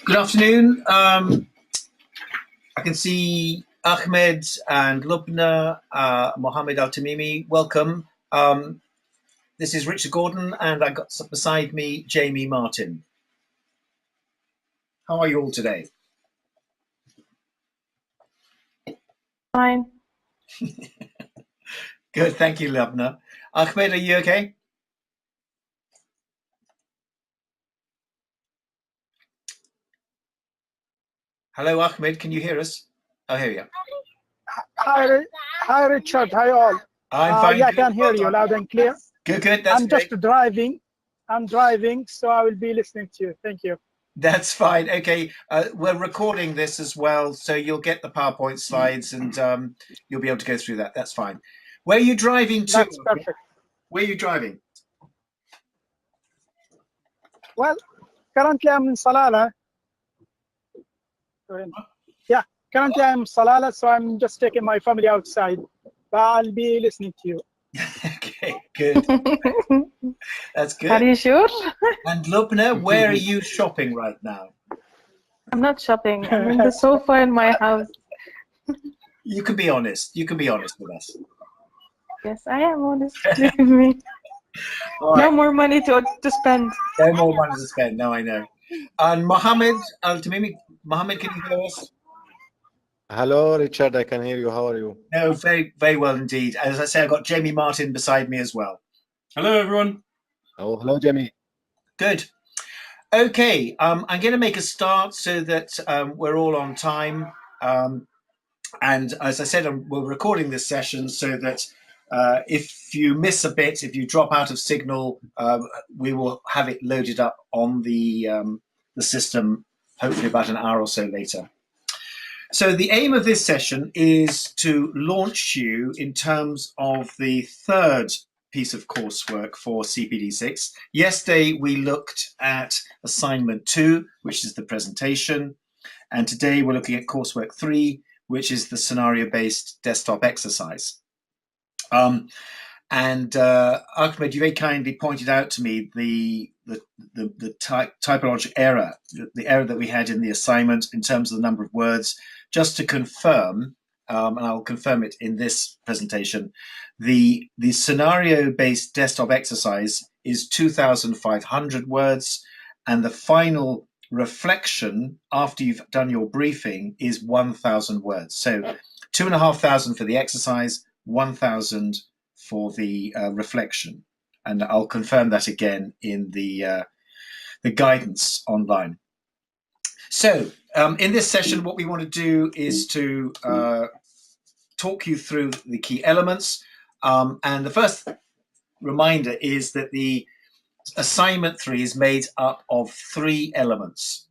Good afternoon. I can see Ahmed and Lubna, Mohammed Al Tamimi. Welcome. This is Richard Gordon, and I got beside me Jamie Martin. How are you all today? Fine. Good, thank you, Lubna. Ahmed, are you okay? Hello, Ahmed. Can you hear us? Oh, here you are. Hi, Richard. Hi, all. I'm fine. Yeah, I Good. can hear you loud and clear. Good. That's I'm great. just driving. I'm driving, so I will be listening to you. Thank you. That's fine. Okay, we're recording this as well, so you'll get the PowerPoint slides, and you'll be able to go through that. That's fine. Where are you driving to? That's perfect. Where are you driving? Well, currently I'm in Salalah. Yeah, currently I'm in Salalah, so I'm just taking my family outside. But I'll be listening to you. Okay, good. That's good. Are you sure? And Lubna, where are you shopping right now? I'm not shopping. I'm in the sofa in my house. You can be honest. You can be honest with us. Yes, I am honest. Believe me. All No right. more money to spend. No more money to spend. No, I know. And Mohammed Al Tamimi, Mohammed, can you hear us? Hello, Richard. I can hear you. How are you? No, very, very well indeed. As I say, I've got Jamie Martin beside me as well. Hello, everyone. Oh, hello, Jamie. Good. Okay, I'm going to make a start so that we're all on time. And as I said, we're recording this session so that if you miss a bit, if you drop out of signal, we will have it loaded up on the system, hopefully about an hour or so later. So the aim of this session is to launch you in terms of the third piece of coursework for CPD6. Yesterday, we looked at assignment 2, which is the presentation. And today we're looking at coursework 3, which is the scenario-based desktop exercise. And Ahmed, you very kindly pointed out to me the typological error, the error that we had in the assignment in terms of the number of words. Just to confirm, and I'll confirm it in this presentation, the scenario-based desktop exercise is 2,500 words, and the final reflection after you've done your briefing is 1,000 words. So 2,500 for the exercise, 1,000 for the reflection, and I'll confirm that again in the guidance online. So in this session, what we want to do is to talk you through the key elements, and the first reminder is that the assignment 3 is made up of 3 elements.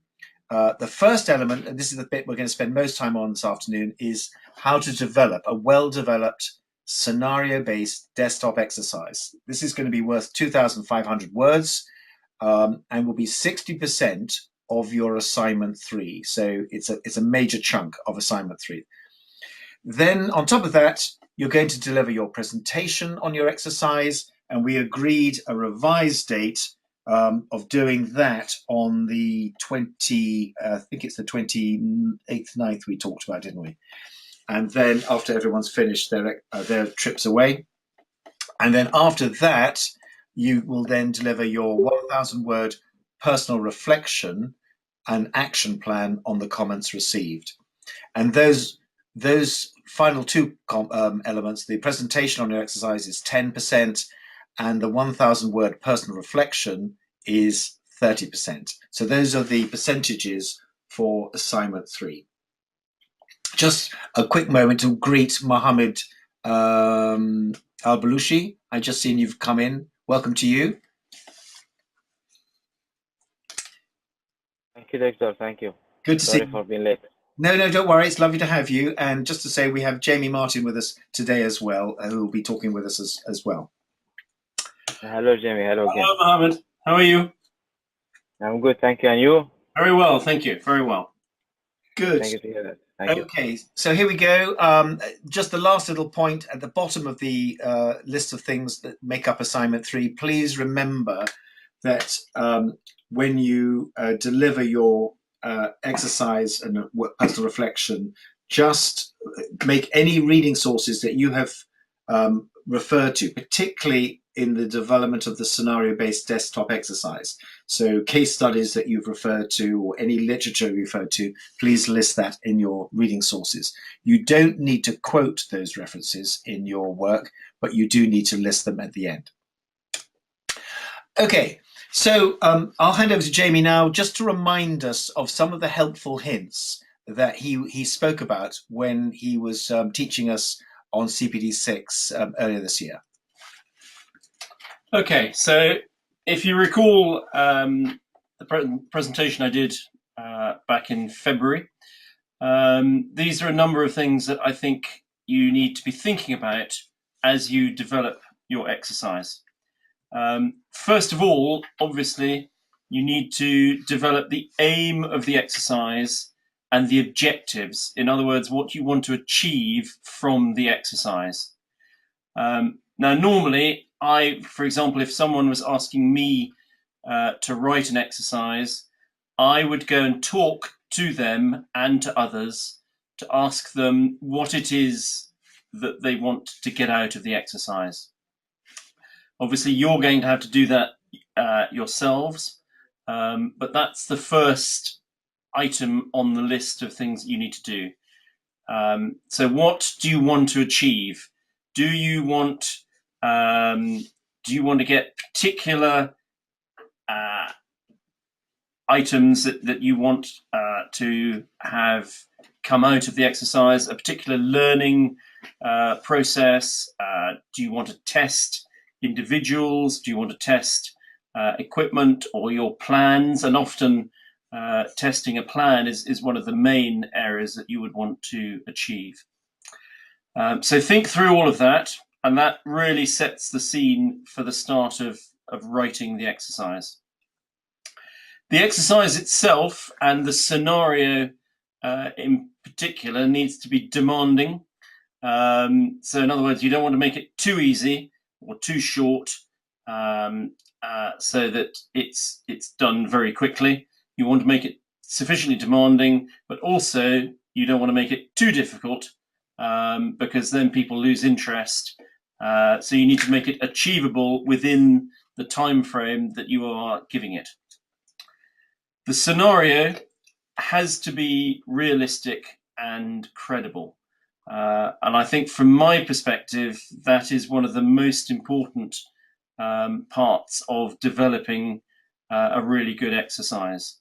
The first element, and this is the bit we're going to spend most time on this afternoon, is how to develop a well-developed scenario-based desktop exercise. This is going to be worth 2,500 words and will be 60% of your assignment 3. So it's a major chunk of assignment 3. Then on top of that, you're going to deliver your presentation on your exercise, and we agreed a revised date of doing that on the I think it's the 28th, 9th we talked about, didn't we? And then after everyone's finished their trips away. And then after that, you will then deliver your 1,000 word personal reflection and action plan on the comments received. And those final 2 elements, the presentation on your exercise is 10%, and the 1,000 word personal reflection is 30%. So those are the percentages for assignment 3. Just a quick moment to greet Mohammed Al-Balushi. I just seen you've come in. Welcome to you. Thank you, Doctor. Thank you. Good to see you. Sorry for being late. No, don't worry. It's lovely to have you. And just to say, we have Jamie Martin with us today as well, who will be talking with us as well. Hello, Jamie. Hello again. Hello, Mohammed. How are you? I'm good, thank you. And you? Very well, thank you. Very well. Good. Thank you to hear that. Thank you. Okay, so here we go. Just the last little point at the bottom of the list of things that make up assignment 3. Please remember that when you deliver your exercise and personal reflection, just make any reading sources that you have referred to, particularly in the development of the scenario-based desktop exercise. So case studies that you've referred to or any literature you referred to, please list that in your reading sources. You don't need to quote those references in your work, but you do need to list them at the end. Okay, so I'll hand over to Jamie now just to remind us of some of the helpful hints that he spoke about when he was teaching us on CPD6 earlier this year. Okay, so if you recall the presentation I did back in February, these are a number of things that I think you need to be thinking about as you develop your exercise. First of all, obviously, you need to develop the aim of the exercise and the objectives. In other words, what you want to achieve from the exercise. Now, normally, for example, if someone was asking me to write an exercise, I would go and talk to them and to others to ask them what it is that they want to get out of the exercise. Obviously, you're going to have to do that yourselves, but that's the first item on the list of things that you need to do. So what do you want to achieve? Do you want to get particular items that you want to have come out of the exercise, a particular learning process? Do you want to test individuals? Do you want to test equipment or your plans? And often testing a plan is one of the main areas that you would want to achieve. So think through all of that, and that really sets the scene for the start of writing the exercise. The exercise itself and the scenario in particular needs to be demanding. So in other words, you don't want to make it too easy or too short so that it's done very quickly. You want to make it sufficiently demanding, but also you don't want to make it too difficult because then people lose interest. So you need to make it achievable within the time frame that you are giving it. The scenario has to be realistic and credible. And I think from my perspective, that is one of the most important parts of developing a really good exercise.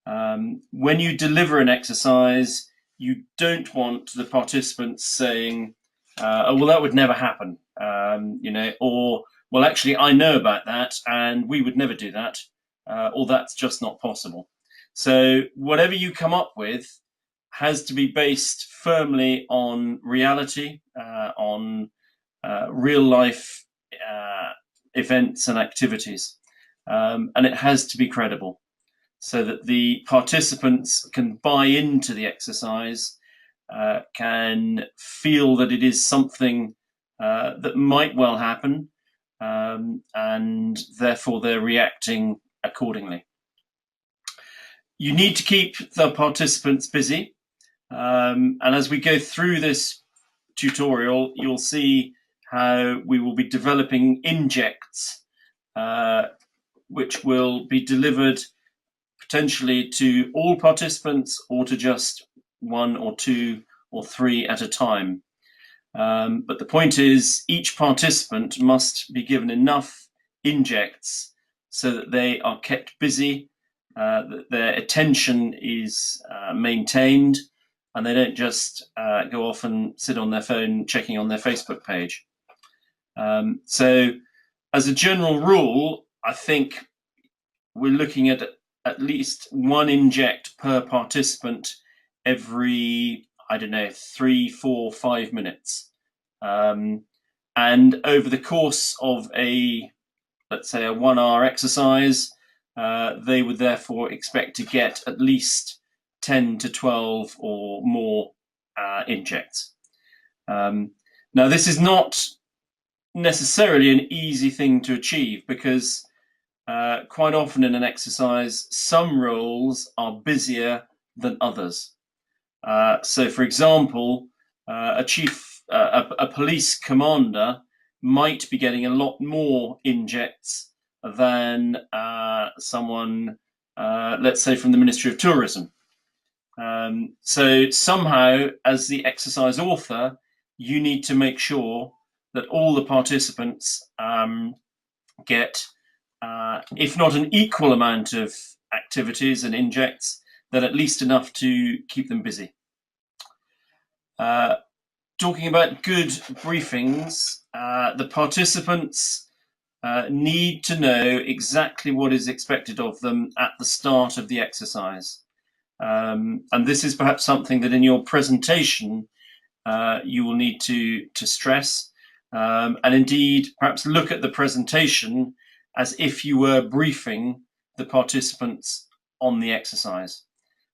When you deliver an exercise, you don't want the participants saying, oh, well, that would never happen, or, well, actually, I know about that and we would never do that, or that's just not possible. So whatever you come up with has to be based firmly on reality, on real life events and activities, and it has to be credible so that the participants can buy into the exercise, can feel that it is something that might well happen, and therefore they're reacting accordingly. You need to keep the participants busy. And as we go through this tutorial, you'll see how we will be developing injects, which will be delivered potentially to all participants or to just one or two or three at a time. But the point is, each participant must be given enough injects so that they are kept busy, that their attention is maintained, and they don't just go off and sit on their phone checking on their Facebook page. So as a general rule, I think we're looking at least one inject per participant every, I don't know, 3, 4, 5 minutes. And over the course of let's say a 1 hour exercise, they would therefore expect to get at least 10 to 12 or more injects. Now, this is not necessarily an easy thing to achieve because quite often in an exercise, some roles are busier than others. So, for example, a police commander might be getting a lot more injects than someone, let's say, from the Ministry of Tourism. So somehow, as the exercise author, you need to make sure that all the participants get, if not an equal amount of activities and injects, then at least enough to keep them busy. Talking about good briefings, the participants need to know exactly what is expected of them at the start of the exercise. And this is perhaps something that in your presentation you will need to stress, and indeed perhaps look at the presentation as if you were briefing the participants on the exercise.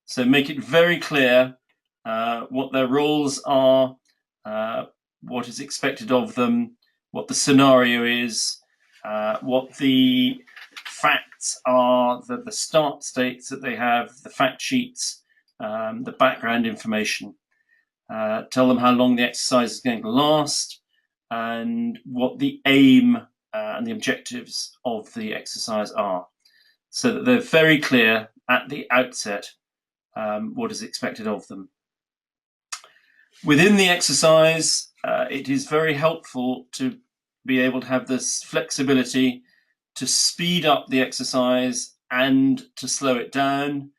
So make it very clear what their roles are, what is expected of them, what the scenario is, what the facts are, the start states that they have, the fact sheets, the background information. Tell them how long the exercise is going to last and what the aim and the objectives of the exercise are, so that they're very clear at the outset what is expected of them. Within the exercise, it is very helpful to be able to have this flexibility to speed up the exercise and to slow it down,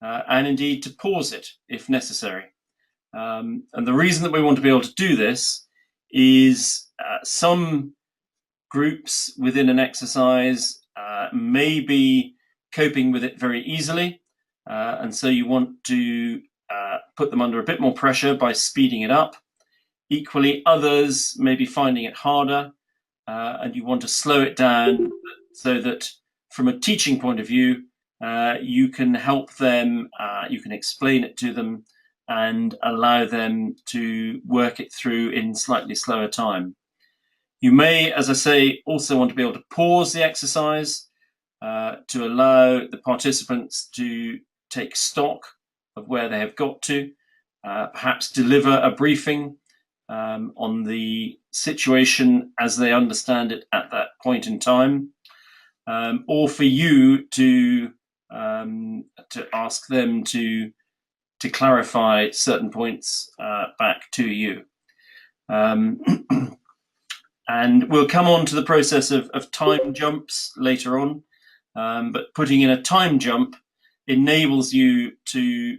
and indeed to pause it if necessary. And the reason that we want to be able to do this is some groups within an exercise may be coping with it very easily, and so you want to put them under a bit more pressure by speeding it up. Equally, others may be finding it harder, and you want to slow it down so that from a teaching point of view, you can help them, you can explain it to them and allow them to work it through in slightly slower time. You may, as I say, also want to be able to pause the exercise to allow the participants to take stock of where they have got to, perhaps deliver a briefing on the situation as they understand it at that point in time, or for you to ask them to clarify certain points back to you. And we'll come on to the process of time jumps later on, but putting in a time jump enables you to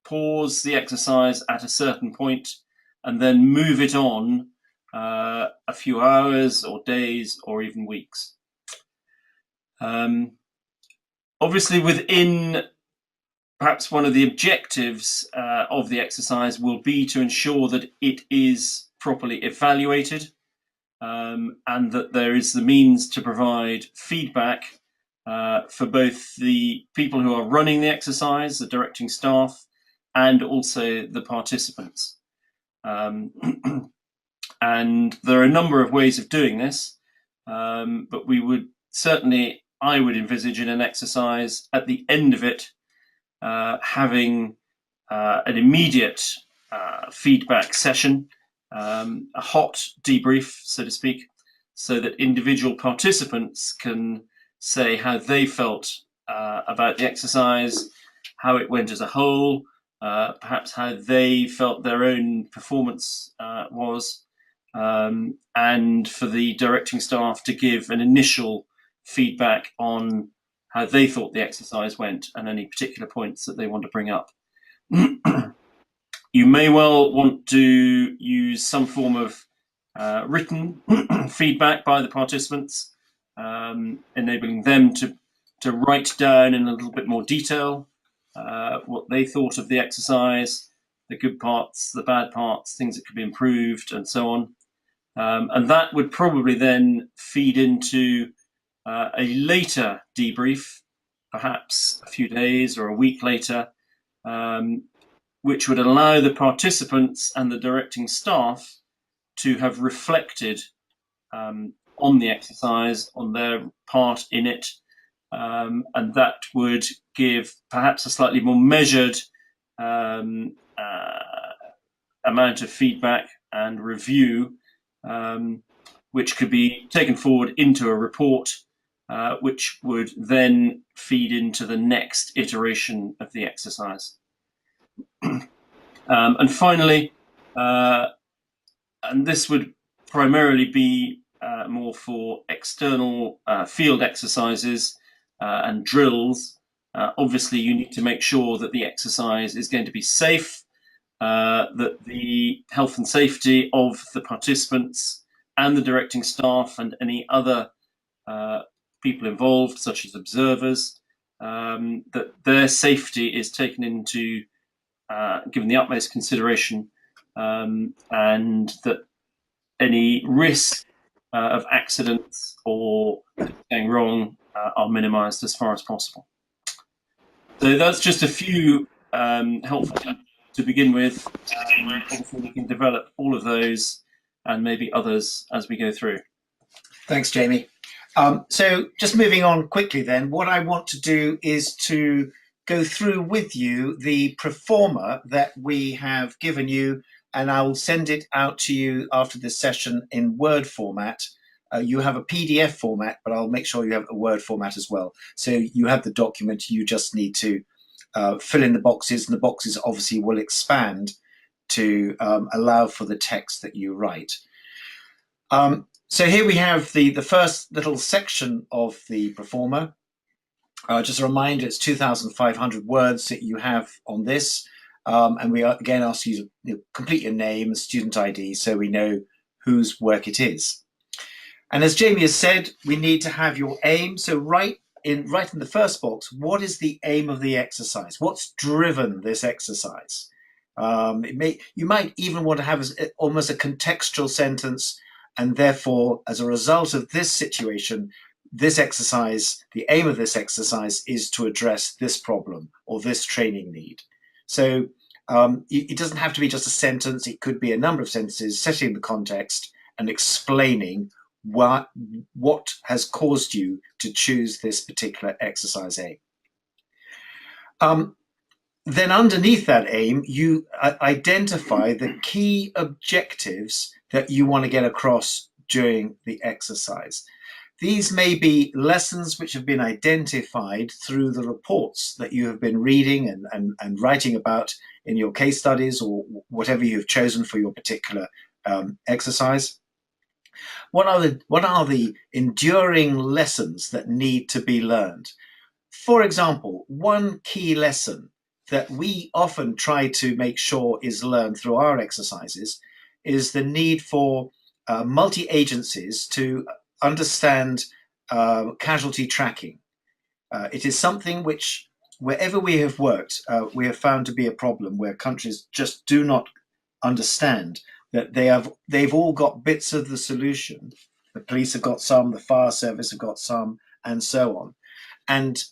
pause the exercise at a certain point and then move it on a few hours or days or even weeks. Obviously, within perhaps one of the objectives of the exercise will be to ensure that it is properly evaluated, and that there is the means to provide feedback for both the people who are running the exercise, the directing staff, and also the participants. And there are a number of ways of doing this, but we would certainly, I would envisage in an exercise at the end of it having an immediate feedback session, a hot debrief, so to speak, so that individual participants can say how they felt about the exercise, how it went as a whole, perhaps how they felt their own performance was, and for the directing staff to give an initial feedback on how they thought the exercise went and any particular points that they want to bring up. You may well want to use some form of written feedback by the participants, enabling them to write down in a little bit more detail what they thought of the exercise, the good parts, the bad parts, things that could be improved, and so on. And that would probably then feed into a later debrief, perhaps a few days or a week later, which would allow the participants and the directing staff to have reflected on the exercise, on their part in it, and that would give perhaps a slightly more measured amount of feedback and review, which could be taken forward into a report, which would then feed into the next iteration of the exercise. And finally, and this would primarily be more for external field exercises and drills. Obviously, you need to make sure that the exercise is going to be safe, that the health and safety of the participants and the directing staff and any other people involved, such as observers, that their safety is taken into given the utmost consideration, and that any risk of accidents or going wrong are minimized as far as possible. So that's just a few helpful tips to begin with. Obviously, we can develop all of those and maybe others as we go through. Thanks, Jamie. So just moving on quickly then, what I want to do is to go through with you the proforma that we have given you, and I'll send it out to you after this session in Word format. You have a PDF format, but I'll make sure you have a Word format as well. So you have the document, you just need to fill in the boxes, and the boxes obviously will expand to allow for the text that you write. So here we have the first little section of the proforma. Just a reminder, it's 2,500 words that you have on this. And we again ask you to complete your name and student ID so we know whose work it is. And as Jamie has said, we need to have your aim. So right in the first box, what is the aim of the exercise? What's driven this exercise? You might even want to have almost a contextual sentence, and therefore, as a result of this situation, this exercise, the aim of this exercise is to address this problem or this training need. So it doesn't have to be just a sentence. It could be a number of sentences, setting the context and explaining what has caused you to choose this particular exercise aim. Then underneath that aim, you identify the key objectives that you want to get across during the exercise. These may be lessons which have been identified through the reports that you have been reading and writing about in your case studies or whatever you've chosen for your particular exercise. What are the enduring lessons that need to be learned? For example, one key lesson that we often try to make sure is learned through our exercises is the need for multi-agencies to understand casualty tracking. It is something which, wherever we have worked, we have found to be a problem where countries just do not understand that they've all got bits of the solution. The police have got some, the fire service have got some, and so on. And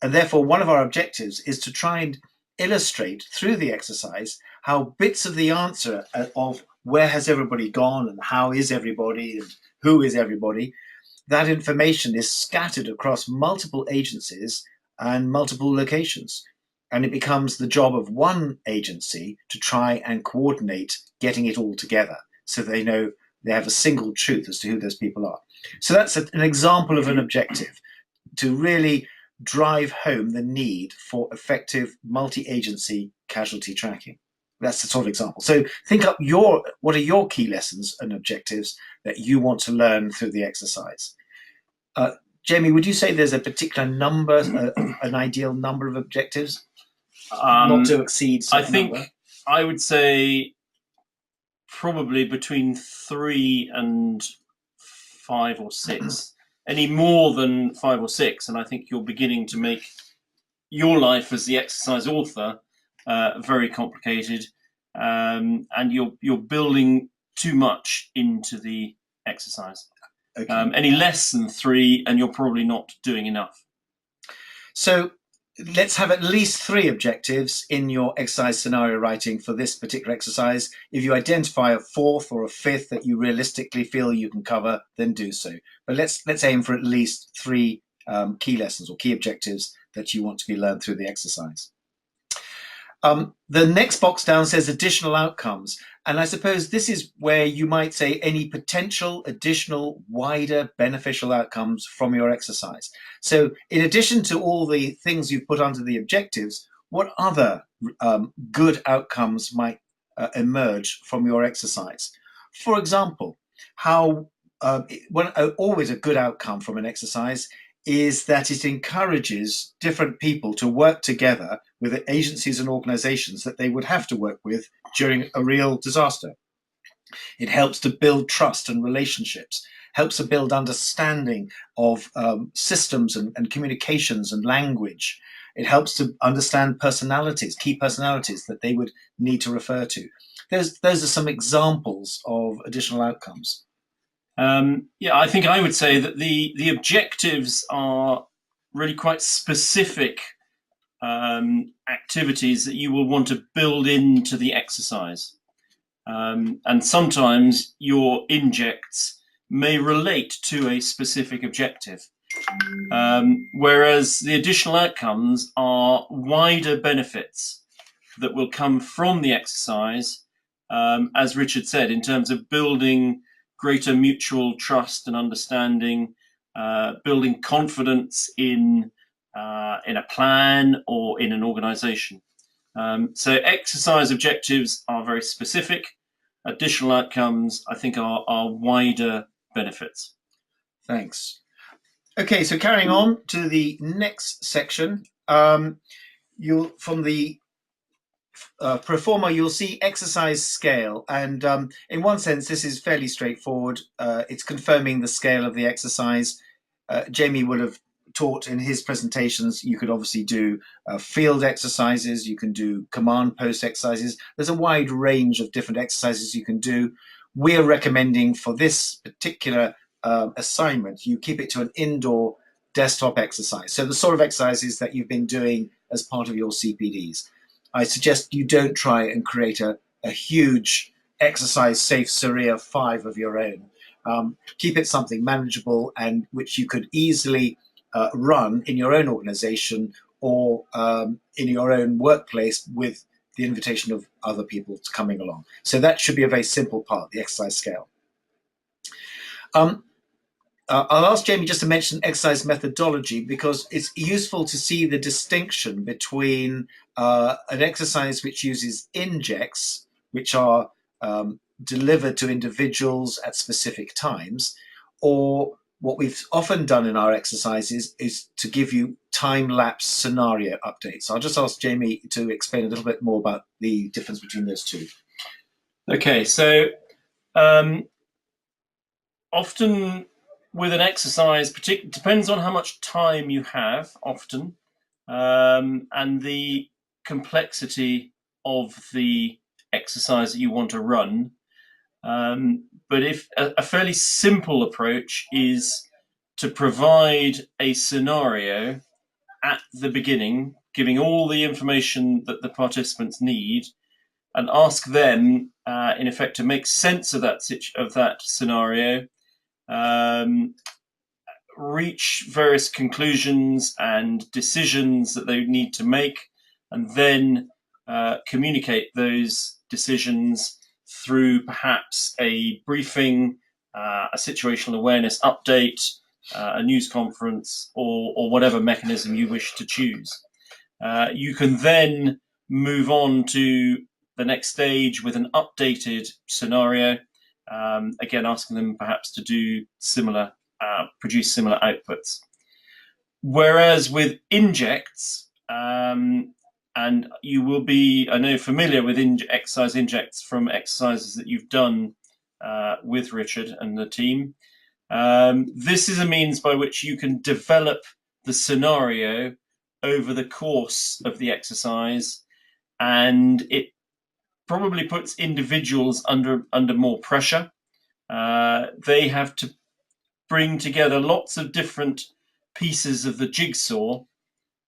therefore, one of our objectives is to try and illustrate through the exercise how bits of the answer of where has everybody gone and how is everybody and who is everybody, that information is scattered across multiple agencies and multiple locations. And it becomes the job of one agency to try and coordinate getting it all together so they know they have a single truth as to who those people are. So that's an example of an objective, to really drive home the need for effective multi-agency casualty tracking. That's the sort of example. So think up what are your key lessons and objectives that you want to learn through the exercise. Jamie, would you say there's a particular number, an ideal number of objectives? Not to exceed I think number? I would say probably between 3 and 5 or 6. Any more than 5 or 6, and I think you're beginning to make your life as the exercise author very complicated, and you're building too much into the exercise. Okay. Any less than 3, and you're probably not doing enough. So let's have at least 3 objectives in your exercise scenario writing for this particular exercise. If you identify a 4th or a 5th that you realistically feel you can cover, then do so. But let's aim for at least 3 key lessons or key objectives that you want to be learned through the exercise. The next box down says additional outcomes. And I suppose this is where you might say any potential additional wider beneficial outcomes from your exercise. So in addition to all the things you've put under the objectives, what other good outcomes might emerge from your exercise? For example, always a good outcome from an exercise is that it encourages different people to work together with agencies and organizations that they would have to work with during a real disaster. It helps to build trust and relationships, helps to build understanding of systems and communications and language. It helps to understand personalities, key personalities that they would need to refer to. Those are some examples of additional outcomes. Yeah, I think I would say that the objectives are really quite specific activities that you will want to build into the exercise. And sometimes your injects may relate to a specific objective, whereas the additional outcomes are wider benefits that will come from the exercise, as Richard said, in terms of building greater mutual trust and understanding, building confidence in a plan or in an organization. So exercise objectives are very specific. Additional outcomes, I think, are wider benefits. Thanks. Okay, so carrying on to the next section, you'll from the pro forma, you'll see exercise scale, and in one sense, this is fairly straightforward. It's confirming the scale of the exercise. Jamie would have taught in his presentations. You could obviously do field exercises. You can do command post exercises. There's a wide range of different exercises you can do. We're recommending for this particular assignment, you keep it to an indoor desktop exercise. So the sort of exercises that you've been doing as part of your CPDs. I suggest you don't try and create a huge exercise safe Surya 5 of your own. Keep it something manageable and which you could easily run in your own organization or in your own workplace with the invitation of other people coming along. So that should be a very simple part, the exercise scale. I'll ask Jamie just to mention exercise methodology because it's useful to see the distinction between an exercise which uses injects, which are delivered to individuals at specific times, or what we've often done in our exercises is to give you time-lapse scenario updates. So I'll just ask Jamie to explain a little bit more about the difference between those two. Okay, so often with an exercise, depends on how much time you have often, and the complexity of the exercise that you want to run. But if a fairly simple approach is to provide a scenario at the beginning, giving all the information that the participants need, and ask them, in effect, to make sense of that scenario, reach various conclusions and decisions that they need to make, and then communicate those decisions through perhaps a briefing, a situational awareness update, a news conference, or whatever mechanism you wish to choose. You can then move on to the next stage with an updated scenario, again asking them perhaps to do similar, produce similar outputs. Whereas with injects, and you will be, I know, familiar with exercise injects from exercises that you've done with Richard and the team. This is a means by which you can develop the scenario over the course of the exercise, and it probably puts individuals under more pressure. They have to bring together lots of different pieces of the jigsaw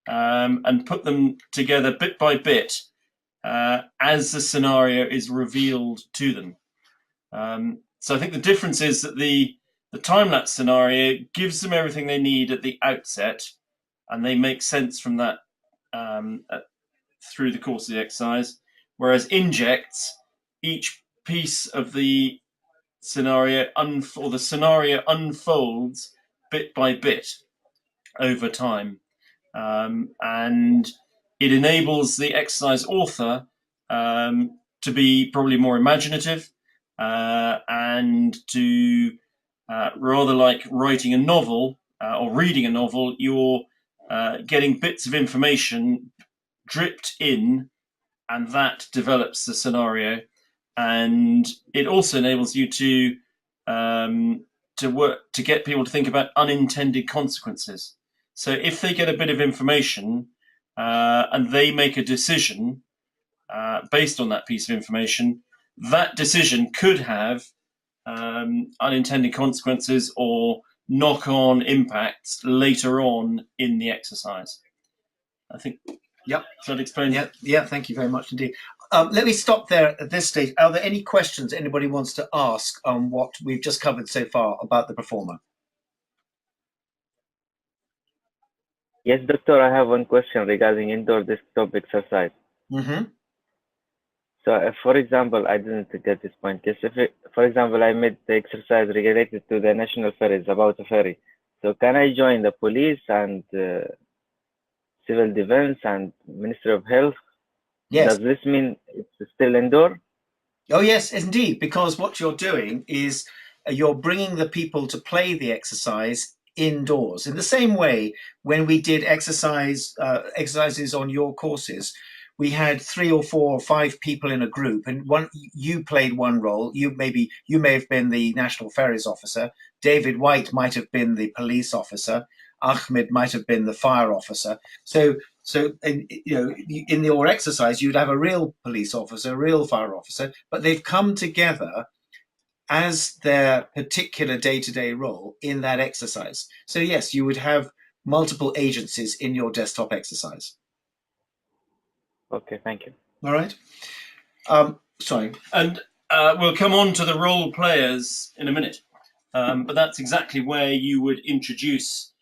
and put them together bit by bit as the scenario is revealed to them. So I think the difference is that the The time-lapse scenario gives them everything they need at the outset, and they make sense from that through the course of the exercise. Whereas injects, each piece of the scenario the scenario unfolds bit by bit over time, and it enables the exercise author to be probably more imaginative and to rather like writing a novel or reading a novel, you're getting bits of information dripped in, and that develops the scenario. And it also enables you to get people to think about unintended consequences. So if they get a bit of information and they make a decision based on that piece of information, that decision could have unintended consequences or knock-on impacts later on in the exercise. I think. Yep. Does that explain? Yeah. Thank you very much indeed. Let me stop there at this stage. Are there any questions anybody wants to ask on what we've just covered so far about the performer? Yes, doctor, I have one question regarding indoor desktop exercise. Mm-hmm. So, if, for example, I didn't get this point. Yes, for example, I made the exercise related to the national ferries, about a ferry. So, can I join the police and civil defense and Ministry of Health? Yes. Does this mean it's still indoor? Oh, yes, indeed, because what you're doing is you're bringing the people to play the exercise indoors. In the same way, when we did exercises on your courses, we had 3 or 4 or 5 people in a group, and you played one role. You may have been the National Ferries officer. David White might have been the police officer. Ahmed might have been the fire officer. So in your exercise, you'd have a real police officer, a real fire officer, but they've come together as their particular day-to-day role in that exercise. So yes, you would have multiple agencies in your desktop exercise. Okay, thank you. All right. Sorry. And we'll come on to the role players in a minute, but that's exactly where you would introduce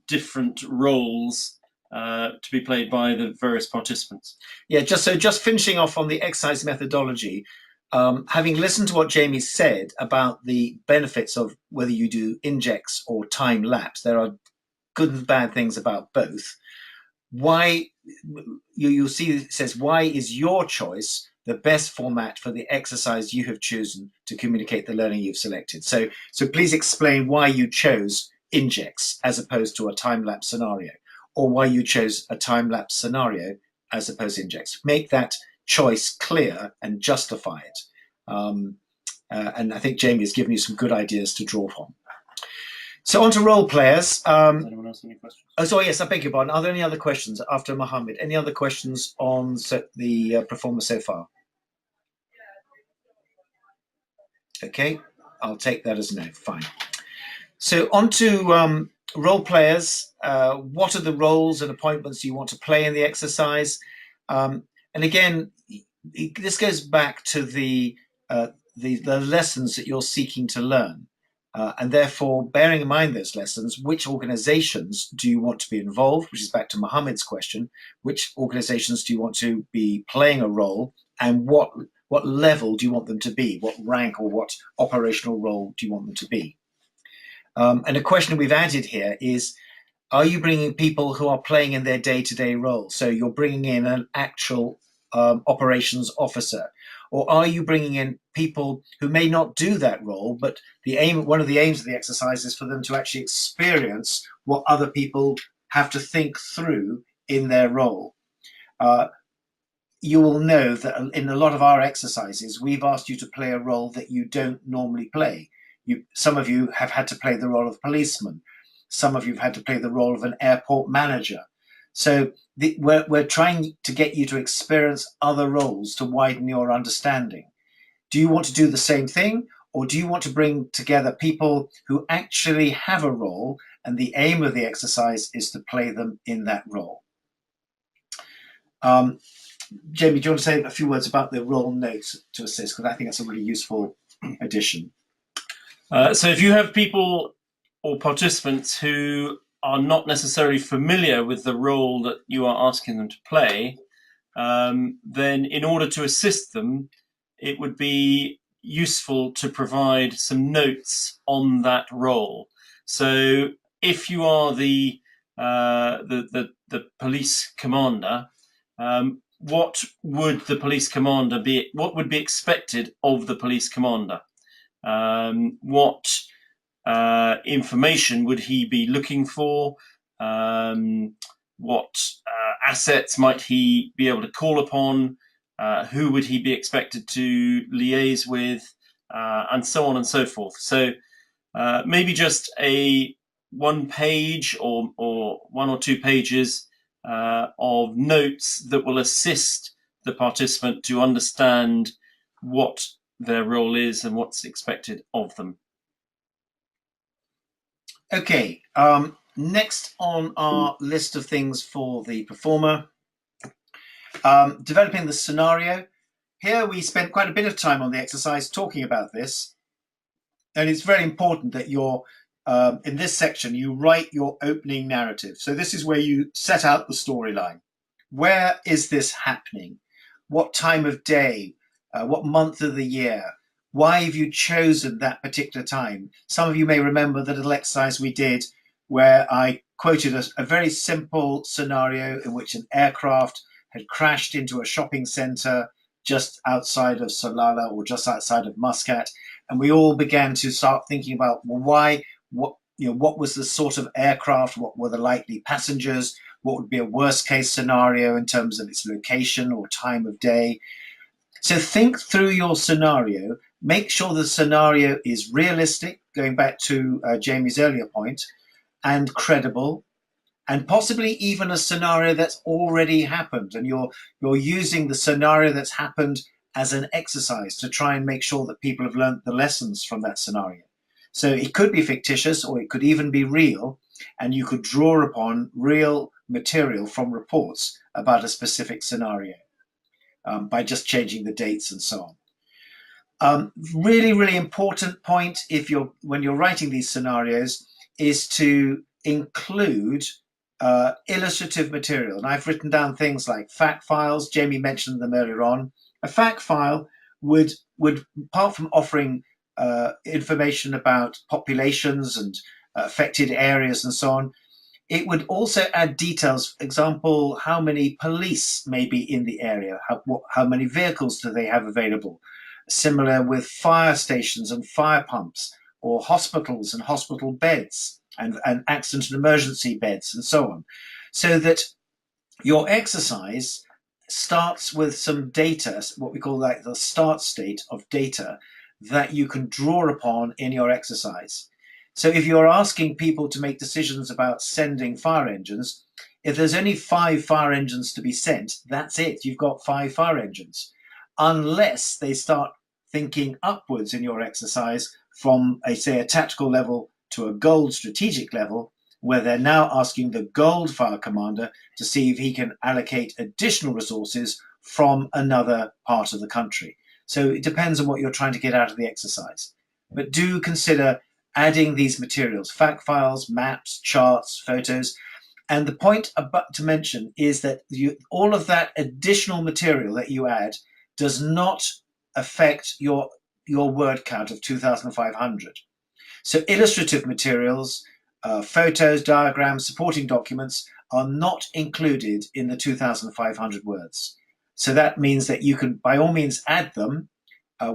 different roles to be played by the various participants. Yeah, just finishing off on the exercise methodology, having listened to what Jamie said about the benefits of whether you do injects or time lapse, there are good and bad things about both. Why you'll see it says, why is your choice the best format for the exercise you have chosen to communicate the learning you've selected? So please explain why you chose injects as opposed to a time-lapse scenario, or why you chose a time-lapse scenario as opposed to injects. Make that choice clear and justify it. And I think Jamie has given you some good ideas to draw from. So on to role players. Does anyone else have any questions? Oh, sorry, yes, I beg your pardon. Are there any other questions after Mohammed? Any other questions on the performer so far? Okay, I'll take that as no. Fine. So on to role players. What are the roles and appointments you want to play in the exercise? And again, this goes back to the lessons that you're seeking to learn. And therefore, bearing in mind those lessons, which organizations do you want to be involved, which is back to Mohammed's question, which organizations do you want to be playing a role, and what level do you want them to be? What rank or what operational role do you want them to be? And a question we've added here is, are you bringing people who are playing in their day-to-day role? So you're bringing in an actual operations officer, or are you bringing in people who may not do that role, but one of the aims of the exercise is for them to actually experience what other people have to think through in their role? You will know that in a lot of our exercises, we've asked you to play a role that you don't normally play. Some of you have had to play the role of policeman. Some of you have had to play the role of an airport manager. So we're trying to get you to experience other roles to widen your understanding. Do you want to do the same thing, or do you want to bring together people who actually have a role, and the aim of the exercise is to play them in that role? Jamie, do you want to say a few words about the role notes to assist? Because I think that's a really useful addition. So if you have people or participants who are not necessarily familiar with the role that you are asking them to play, then in order to assist them, it would be useful to provide some notes on that role. So if you are the police commander, what would the police commander be? What would be expected of the police commander? What information would he be looking for? What assets might he be able to call upon? Who would he be expected to liaise with? And so on and so forth. So maybe just a 1 page or 1 or 2 pages of notes that will assist the participant to understand what their role is and what's expected of them. Okay, next on our list of things for the performer, developing the scenario. Here we spent quite a bit of time on the exercise talking about this, and it's very important that you're in this section you write your opening narrative. So this is where you set out the storyline. Where is this happening? What time of day? What month of the year? Why have you chosen that particular time? Some of you may remember the little exercise we did where I quoted a very simple scenario in which an aircraft had crashed into a shopping center just outside of Salalah or just outside of Muscat. And we all began to start thinking about, well, why, what was the sort of aircraft? What were the likely passengers? What would be a worst case scenario in terms of its location or time of day? So think through your scenario, make sure the scenario is realistic, going back to Jamie's earlier point, and credible, and possibly even a scenario that's already happened. And you're using the scenario that's happened as an exercise to try and make sure that people have learned the lessons from that scenario. So it could be fictitious or it could even be real, and you could draw upon real material from reports about a specific scenario by just changing the dates and so on. Really, really important point when you're writing these scenarios is to include illustrative material. And I've written down things like fact files. Jamie mentioned them earlier on. A fact file would apart from offering information about populations and affected areas and so on, it would also add details. Example, how many police may be in the area? How many vehicles do they have available? Similar with fire stations and fire pumps, or hospitals and hospital beds and accident and emergency beds and so on. So that your exercise starts with some data, what we call like the start state of data that you can draw upon in your exercise. So if you're asking people to make decisions about sending fire engines, if there's only 5 fire engines to be sent, that's it. You've got 5 fire engines. Unless they start thinking upwards in your exercise from, say, a tactical level to a gold strategic level, where they're now asking the gold fire commander to see if he can allocate additional resources from another part of the country. So it depends on what you're trying to get out of the exercise. But do consider adding these materials, fact files, maps, charts, photos. And the point to mention is that all of that additional material that you add does not affect your word count of 2,500. So illustrative materials, photos, diagrams, supporting documents are not included in the 2,500 words. So that means that you can, by all means, add them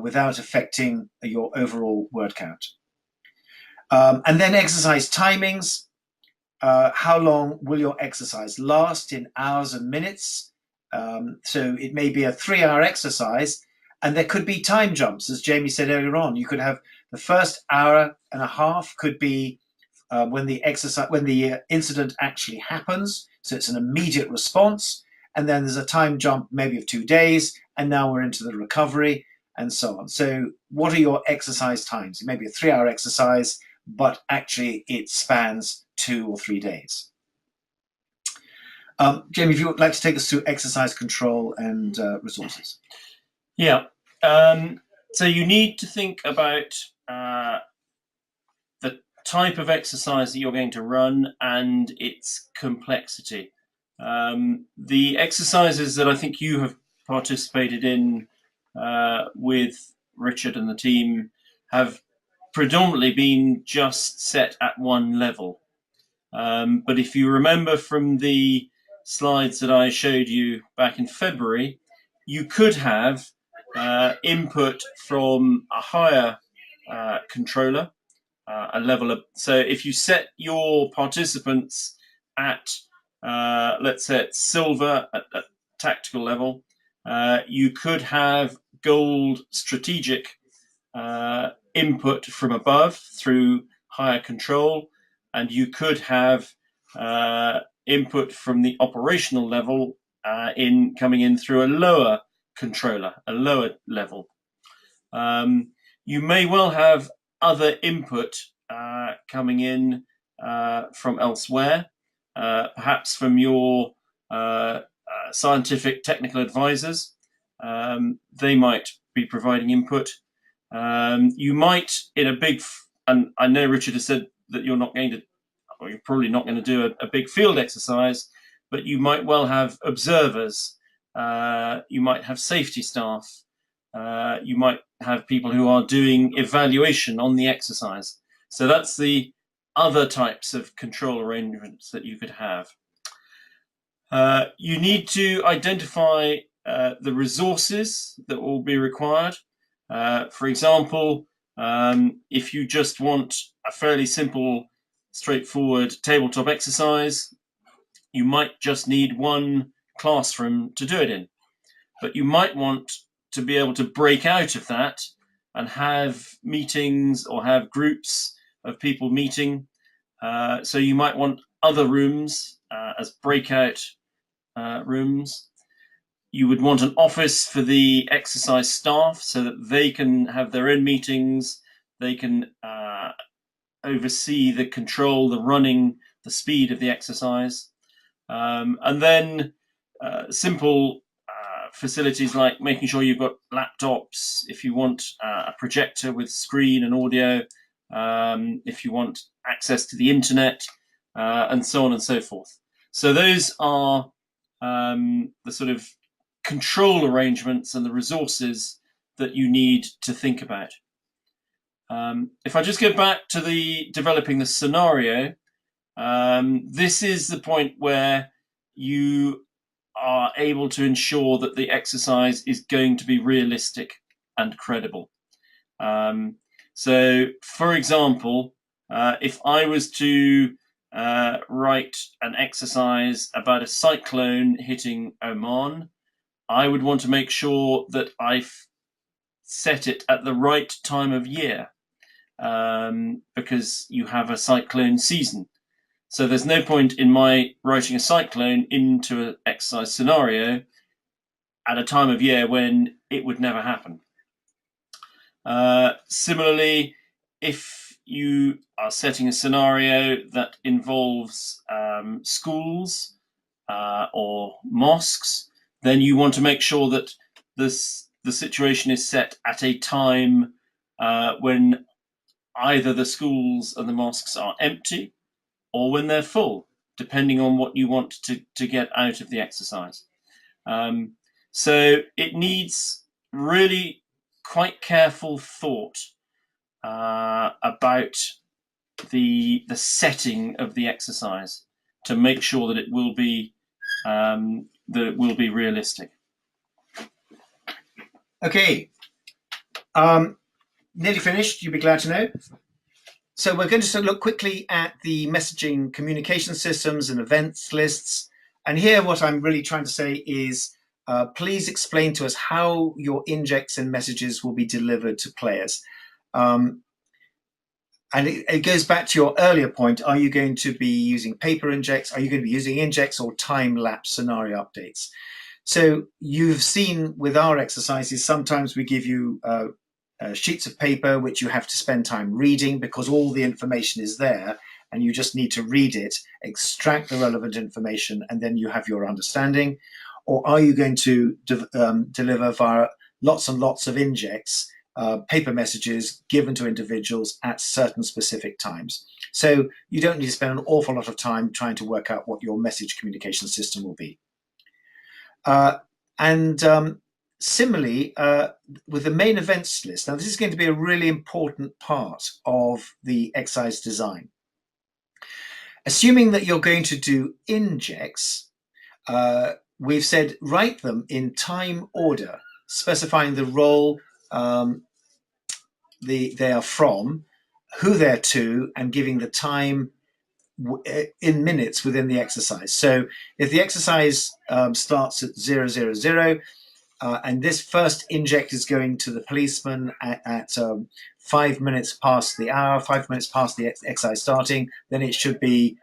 without affecting your overall word count. And then exercise timings. How long will your exercise last in hours and minutes? So it may be a 3-hour exercise, and there could be time jumps, as Jamie said earlier on. You could have the first hour and a half could be when the incident actually happens, so it's an immediate response, and then there's a time jump maybe of 2 days, and now we're into the recovery and so on. So what are your exercise times? It may be a 3-hour exercise, but actually it spans 2 or 3 days. Jamie, if you would like to take us through exercise control and resources. Yeah. So you need to think about type of exercise that you're going to run and its complexity. The exercises that I think you have participated in with Richard and the team have predominantly been just set at one level. But if you remember from the slides that I showed you back in February, you could have input from a higher controller, a level of. So if you set your participants at, let's say, it's silver at tactical level, you could have gold strategic input from above through higher control, and you could have input from the operational level coming in through a lower controller, a lower level. You may well have other input coming in from elsewhere, perhaps from your scientific technical advisors. They might be providing input. You might, in a big, and I know Richard has said that you're not going to, or you're probably not going to do a big field exercise, but you might well have observers. You might have safety staff. You might have people who are doing evaluation on the exercise. So that's the other types of control arrangements that you could have. You need to identify the resources that will be required. For example, if you just want a fairly simple, straightforward tabletop exercise, you might just need one classroom to do it in. But you might want to be able to break out of that and have meetings or have groups of people meeting. So you might want other rooms as breakout rooms. You would want an office for the exercise staff so that they can have their own meetings. They can oversee the control, the running, the speed of the exercise. And then simple facilities like making sure you've got laptops, if you want a projector with screen and audio, if you want access to the internet, and so on and so forth. So those are the sort of control arrangements and the resources that you need to think about. If I just go back to the developing the scenario, this is the point where you are able to ensure that the exercise is going to be realistic and credible. So, for example, if I was to write an exercise about a cyclone hitting Oman, I would want to make sure that I've set it at the right time of year, because you have a cyclone season. So there's no point in my writing a cyclone into an exercise scenario at a time of year when it would never happen. Similarly, if you are setting a scenario that involves schools or mosques, then you want to make sure that the situation is set at a time when either the schools and the mosques are empty or when they're full, depending on what you want to get out of the exercise. So it needs really quite careful thought about the setting of the exercise to make sure that it will be realistic. Okay, nearly finished, you'll be glad to know. So we're going to look quickly at the messaging communication systems and events lists. And here what I'm really trying to say is, please explain to us how your injects and messages will be delivered to players. And it goes back to your earlier point. Are you going to be using paper injects? Are you going to be using injects or time-lapse scenario updates? So you've seen with our exercises, sometimes we give you sheets of paper which you have to spend time reading because all the information is there and you just need to read it, extract the relevant information, and then you have your understanding. Or are you going to deliver via lots and lots of injects paper messages given to individuals at certain specific times. So you don't need to spend an awful lot of time trying to work out what your message communication system will be. Similarly, with the main events list, now this is going to be a really important part of the exercise design. Assuming that you're going to do injects, we've said write them in time order, specifying the role they are from, who they're to, and giving the time in minutes within the exercise. So if the exercise starts at 000, and this first inject is going to the policeman at 5 minutes past the hour, 5 minutes past the exercise starting, then it should be,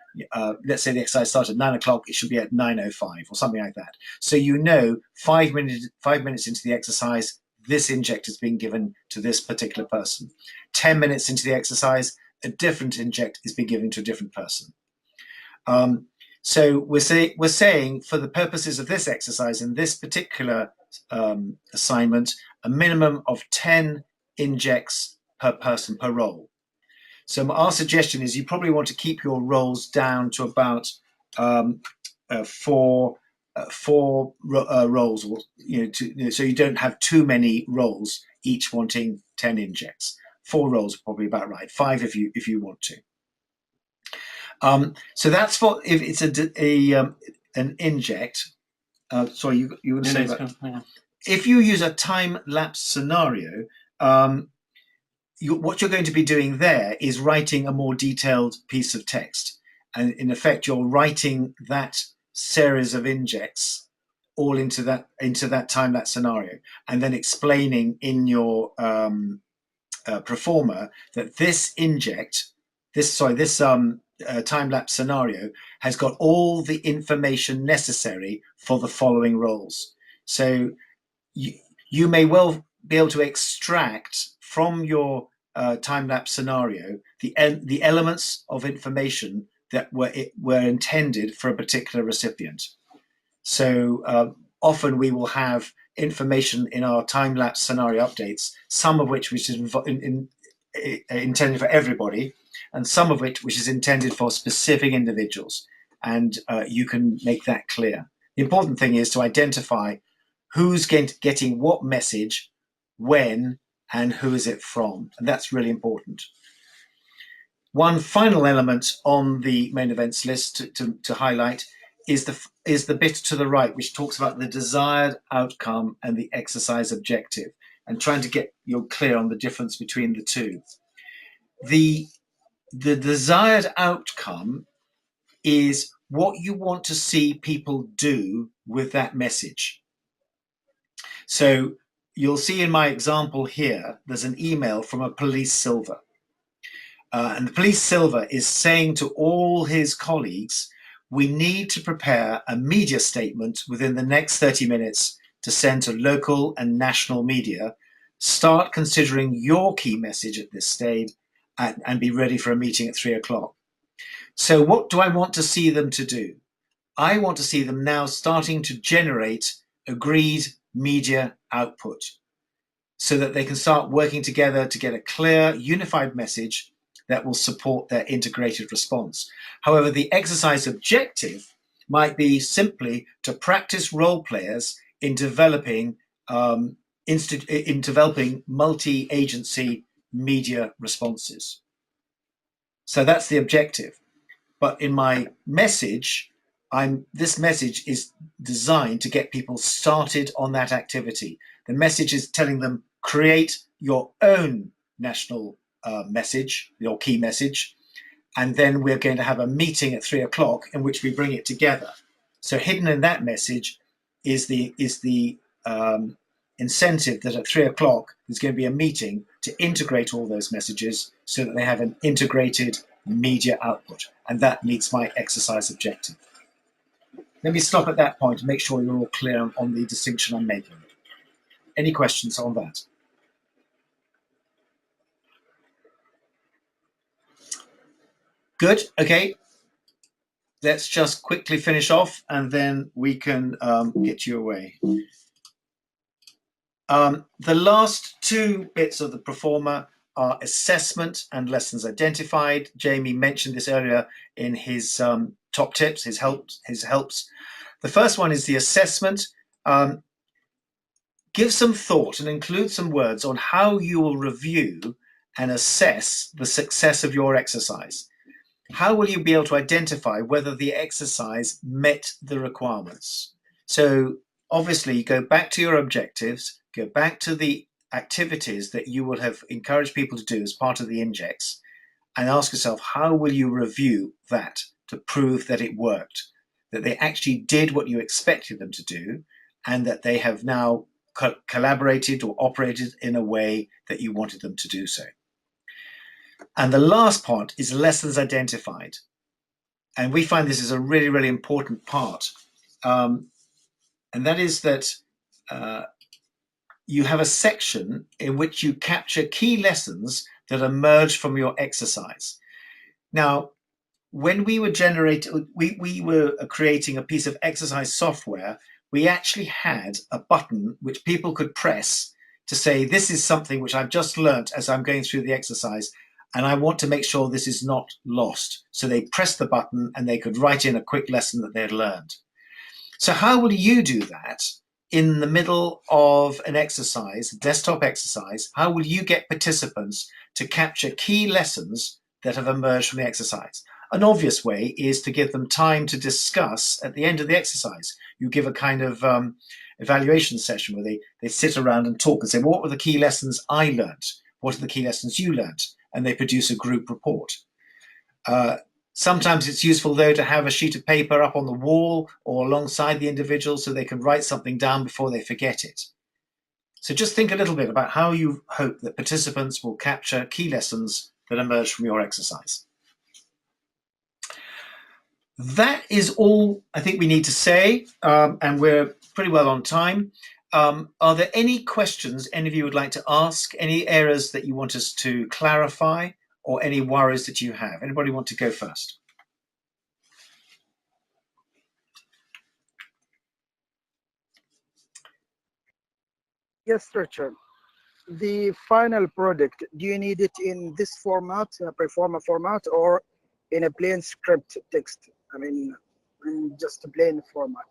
let's say the exercise started at 9 o'clock, it should be at 9:05 or something like that. So you know 5 minutes into the exercise, this inject is being given to this particular person. 10 minutes into the exercise, a different inject is being given to a different person. So we're saying for the purposes of this exercise in this particular assignment, a minimum of 10 injects per person per role. So our suggestion is you probably want to keep your roles down to about four roles, so you don't have too many roles, each wanting 10 injects. 4 roles probably about right. 5 if you want to. So that's for if it's an inject. Sorry, you were saying that if you use a time-lapse scenario, what you're going to be doing there is writing a more detailed piece of text, and in effect, you're writing that series of injects all into that time-lapse scenario, and then explaining in your performer that this inject, this time-lapse scenario has got all the information necessary for the following roles. So you may well be able to extract from your time-lapse scenario the elements of information that were intended for a particular recipient. So often we will have information in our time-lapse scenario updates, some of which is intended for everybody, and some of which is intended for specific individuals. And you can make that clear. The important thing is to identify who's getting what message, when, and who is it from. And that's really important. One final element on the main events list to highlight is the bit to the right, which talks about the desired outcome and the exercise objective, and trying to get you clear on the difference between the two. The desired outcome is what you want to see people do with that message. So you'll see in my example here, there's an email from a police silver. And the police silver is saying to all his colleagues, we need to prepare a media statement within the next 30 minutes to send to local and national media. Start considering your key message at this stage and be ready for a meeting at 3 o'clock. So what do I want to see them to do? I want to see them now starting to generate agreed media output so that they can start working together to get a clear, unified message that will support their integrated response. However, the exercise objective might be simply to practice role players in developing multi-agency media responses. So that's the objective. But in my message, this message is designed to get people started on that activity. The message is telling them, create your own national message, your key message, and then we're going to have a meeting at 3 o'clock in which we bring it together. So hidden in that message is the incentive that at 3 o'clock there's going to be a meeting to integrate all those messages so that they have an integrated media output, and that meets my exercise objective. Let me stop at that point and make sure you're all clear on the distinction I'm making. Any questions on that? Good. Okay. Let's just quickly finish off and then we can get you away. The last two bits of the performer are assessment and lessons identified. Jamie mentioned this earlier in his top tips, his helps. The first one is the assessment. Give some thought and include some words on how you will review and assess the success of your exercise. How will you be able to identify whether the exercise met the requirements? So obviously go back to your objectives, go back to the activities that you will have encouraged people to do as part of the index, and ask yourself, how will you review that to prove that it worked, that they actually did what you expected them to do, and that they have now collaborated or operated in a way that you wanted them to do so. And the last part is lessons identified. And we find this is a really, really important part. And that is that you have a section in which you capture key lessons that emerge from your exercise. Now, when we were creating a piece of exercise software, we actually had a button which people could press to say, this is something which I've just learnt as I'm going through the exercise, and I want to make sure this is not lost. So they pressed the button and they could write in a quick lesson that they had learned. So how will you do that in the middle of an exercise, desktop exercise? How will you get participants to capture key lessons that have emerged from the exercise? An obvious way is to give them time to discuss at the end of the exercise. You give a kind of evaluation session where they sit around and talk and say, well, what were the key lessons I learned? What are the key lessons you learned? And they produce a group report. Sometimes it's useful, though, to have a sheet of paper up on the wall or alongside the individual so they can write something down before they forget it. So just think a little bit about how you hope that participants will capture key lessons that emerge from your exercise. That is all I think we need to say, and we're pretty well on time. Are there any questions any of you would like to ask? Any areas that you want us to clarify, or any worries that you have? Anybody want to go first? Yes, Richard. The final product, do you need it in this format, performer format, or in a plain script text? I mean, in just a plain format.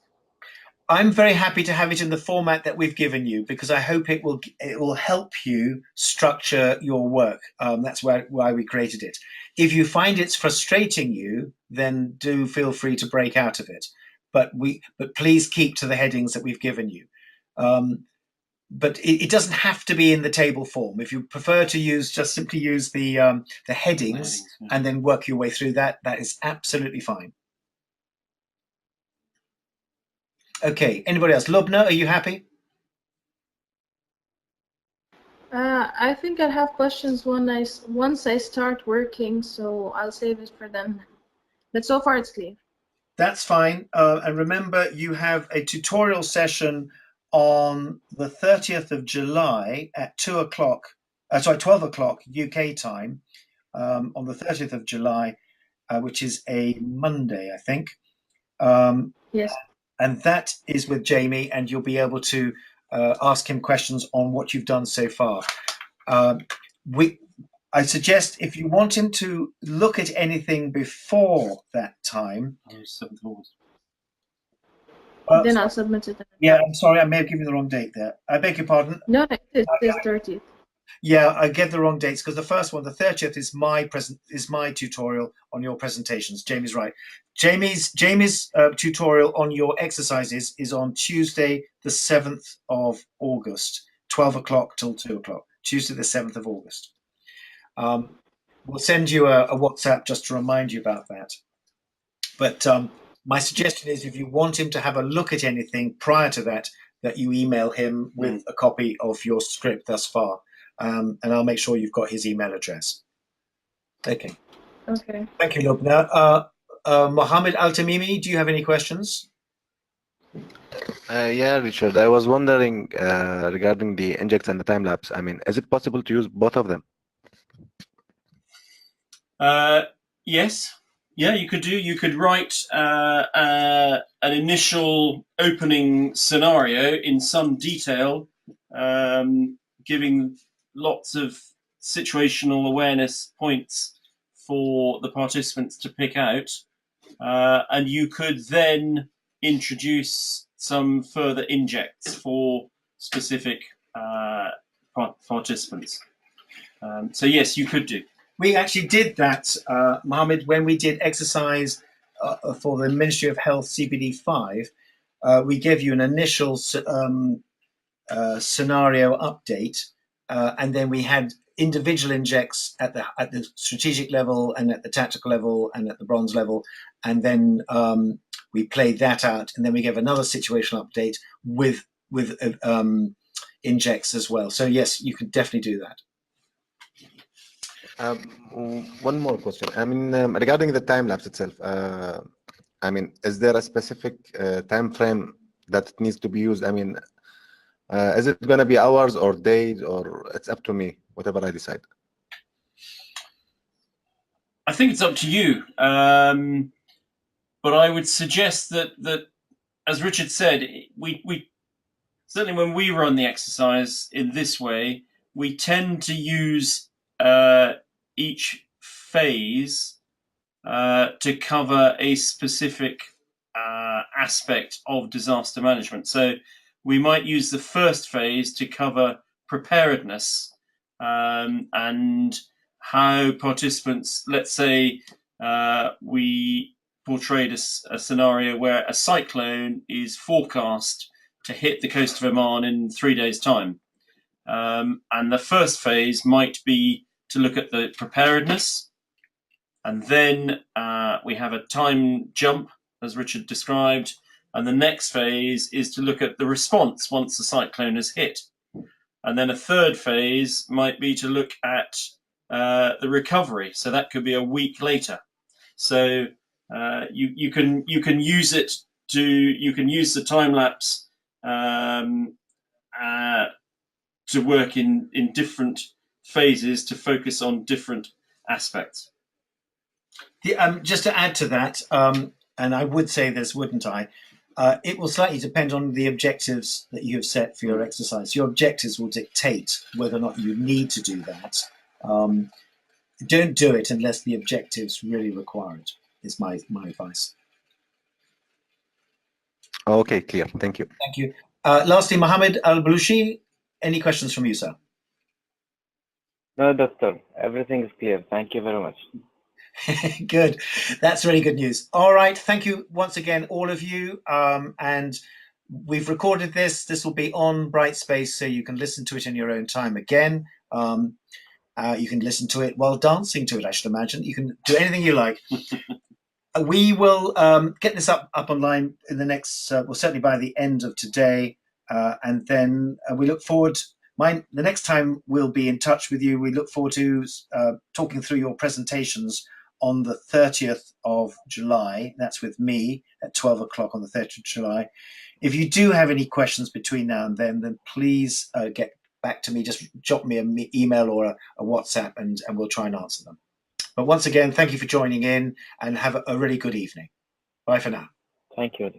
I'm very happy to have it in the format that we've given you, because I hope it will help you structure your work. That's why we created it. If you find it's frustrating you, then do feel free to break out of it. But please keep to the headings that we've given you. But it doesn't have to be in the table form. If you prefer to use, just simply use the headings and then work your way through that. That is absolutely fine. Okay, anybody else? Lubna, are you happy? I think I'll have questions once I start working, so I'll save it for then. But so far it's clear. That's fine. And remember, you have a tutorial session on the 30th of July at 12 o'clock UK time, on the 30th of July, which is a Monday, I think. Yes. And that is with Jamie, and you'll be able to ask him questions on what you've done so far. I suggest if you want him to look at anything before that time, then I'll submit it. Yeah, I'm sorry, I may have given you the wrong date there. I beg your pardon. No, it is 30th. Yeah, I get the wrong dates because the first one, the 30th, is my tutorial on your presentations. Jamie's right. Jamie's tutorial on your exercises is on Tuesday, the 7th of August, 12 o'clock till 2 o'clock. Tuesday, the 7th of August. We'll send you a WhatsApp just to remind you about that. But my suggestion is, if you want him to have a look at anything prior to that, that you email him with a copy of your script thus far. And I'll make sure you've got his email address. Okay. Okay. Thank you, Lubna. Mohammed Al-Tamimi, do you have any questions? Yeah, Richard, I was wondering regarding the inject and the time lapse. I mean, is it possible to use both of them? Yes. Yeah, you could do. You could write an initial opening scenario in some detail giving lots of situational awareness points for the participants to pick out, and you could then introduce some further injects for specific participants. So yes, you could do. We actually did that, Mohammed, when we did exercise for the Ministry of Health CPD5. We gave you an initial scenario update, and then we had individual injects at the strategic level and at the tactical level and at the bronze level, and then we played that out, and then we gave another situational update with injects as well. So yes, you could definitely do that. One more question. I mean, regarding the time lapse itself, I mean, is there a specific time frame that needs to be used? I mean, is it going to be hours or days, or it's up to me, whatever I decide? I think it's up to you. But I would suggest that as Richard said, we certainly when we run the exercise in this way, we tend to use each phase to cover a specific aspect of disaster management. So we might use the first phase to cover preparedness and how participants, let's say we portrayed a scenario where a cyclone is forecast to hit the coast of Oman in 3 days' time. And the first phase might be to look at the preparedness, and then we have a time jump, as Richard described, and the next phase is to look at the response once the cyclone has hit. And then a third phase might be to look at the recovery, so that could be a week later. So you can use it to, you can use the time lapse to work in different phases to focus on different aspects. Just to add to that, and I would say this, wouldn't I? It will slightly depend on the objectives that you have set for your exercise. Your objectives will dictate whether or not you need to do that. Don't do it unless the objectives really require it, is my advice. Okay, clear. Thank you. Thank you. Lastly, Mohammed Al-Balushi, any questions from you, sir? No, doctor. Everything is clear. Thank you very much. Good. That's really good news. All right. Thank you once again, all of you. And we've recorded this. This will be on Brightspace, so you can listen to it in your own time again. You can listen to it while dancing to it, I should imagine. You can do anything you like. We will get this up online in the next, well, certainly by the end of today. And then we look forward, the next time we'll be in touch with you, we look forward to talking through your presentations on the 30th of July. That's with me at 12 o'clock on the 30th of July. If you do have any questions between now and then please get back to me. Just drop me an email or a WhatsApp and we'll try and answer them. But once again, thank you for joining in and have a really good evening. Bye for now. Thank you.